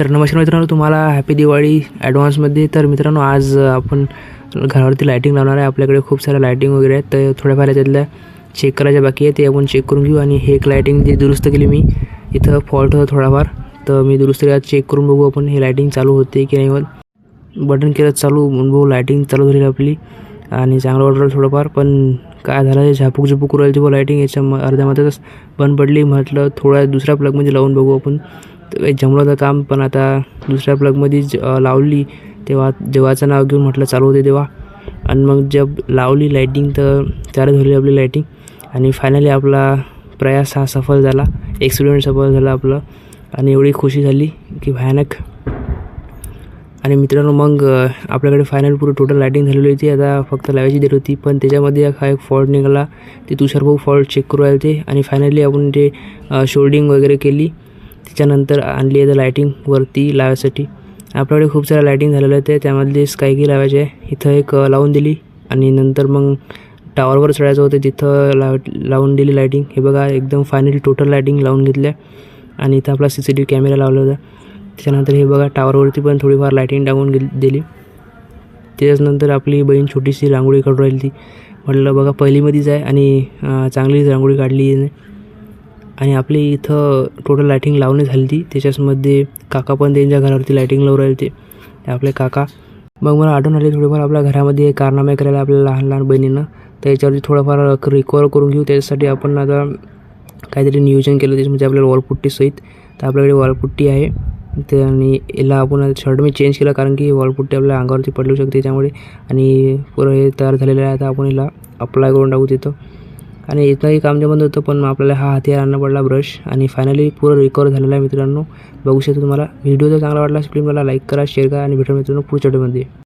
तर नमस्कार मित्रांनो, तुम्हाला हॅपी दिवाळी ॲडव्हान्समध्ये. तर मित्रांनो, आज आपण घरावरती लायटिंग लावणार आहे. आपल्याकडे खूप साऱ्या लायटिंग वगैरे आहेत, तर थोड्याफार त्यातल्या चेक करायच्या बाकी आहे, ते आपण चेक करून घेऊ. आणि हे एक लायटिंग जी दुरुस्त केली मी, इथं फॉल्ट होता थोडाफार, तर मी दुरुस्त केला. चेक करून बघू आपण हे लायटिंग चालू होते की नाही होत. बटन केलं चालू, बघू लायटिंग चालू झाली आपली आणि चांगलं वाटलं थोडंफार. पण काय झालं, झापूक करू राहिली ती लायटिंग, याच्या अर्ध्यामध्येच बंद पडली. म्हटलं थोडा दुसऱ्या प्लगमध्ये लावून बघू आपण, तर जमलं तर काम. पण आता दुसऱ्या प्लगमध्येच लावली, तेव्हा देवाचं नाव घेऊन म्हटलं चालू होते तेव्हा. आणि मग जब लावली लायटिंग तर चालू झाली आपली लायटिंग. आणि फायनली आपला प्रयास हा सफल झाला, एक्सपेरिमेंट सफल झाला आपलं. आणि एवढी खुशी झाली की भयानक. आणि मित्रांनो, मग आपल्याकडे फायनल पूर्ण टोटल लायटिंग झालेली होती. आता फक्त लावायची देर होती, पण त्याच्यामध्ये हा एक फॉल्ट निघाला. ते तुषार फॉल्ट चेक करू राहिले ते. आणि फायनली आपण ते शोल्डिंग वगैरे केली. त्याच्यानंतर आणली आहे लायटिंग वरती लावायसाठी. आपल्याकडे खूप साऱ्या लायटिंग झालेल्या आहेत, त्यामधले स्कायकी लावायचे आहे. इथं एक लावून दिली. आणि नंतर मग टावरवर चढायचं होतं, तिथं लावून दिली लायटिंग. हे बघा, एकदम फायनली टोटल लायटिंग लावून घेतल्या. आणि इथं आपला CCTV कॅमेरा लावला होता. त्याच्यानंतर हे बघा, टावरवरती पण थोडीफार लायटिंग टाकून दिली. त्याच्यानंतर आपली बहीण छोटीशी रांगोळी काढून राहिली ती. म्हटलं बघा, पहिलीमध्येच आहे आणि चांगलीच रांगोळी काढली. आणि आपली इथं टोटल लायटिंग लावणी झाली ती. त्याच्यामध्ये काका पण त्यांच्या घरावरती लायटिंग लावून राहिले ते आपले काका. मग मला आठवण आली थोडंफार आपल्या घरामध्ये कारनामे करायला आपल्या लहान लहान बहिणींना, तर याच्यावरती थोडंफार रिकवर करून घेऊ. त्याच्यासाठी आपण आता काहीतरी नियोजन केलं, त्याच्यामध्ये आपल्याला वॉलपुट्टीसहित. तर आपल्याकडे वॉलपुट्टी आहे ते, आणि याला आपण शर्ट मी चेंज केला कारण की वॉलपुट्टी आपल्या अंगावरती पडू शकते त्यामुळे. आणि पुरं हे तयार झालेलं आहे. आता आपण याला अप्लाय करून टाकू तिथं. आणि इथंही काम जमत होतं, पण आपल्याला हा हत्यार आणणं पडला, ब्रश. आणि फायनली पूर्ण रिकवर झालेला आहे मित्रांनो. बघू शकता. तुम्हाला व्हिडिओ जर चांगला वाटला असेल, प्लीज मला लाईक करा, शेअर करा आणि भेटूया मित्रांनो पुढच्या व्हिडिओमध्ये.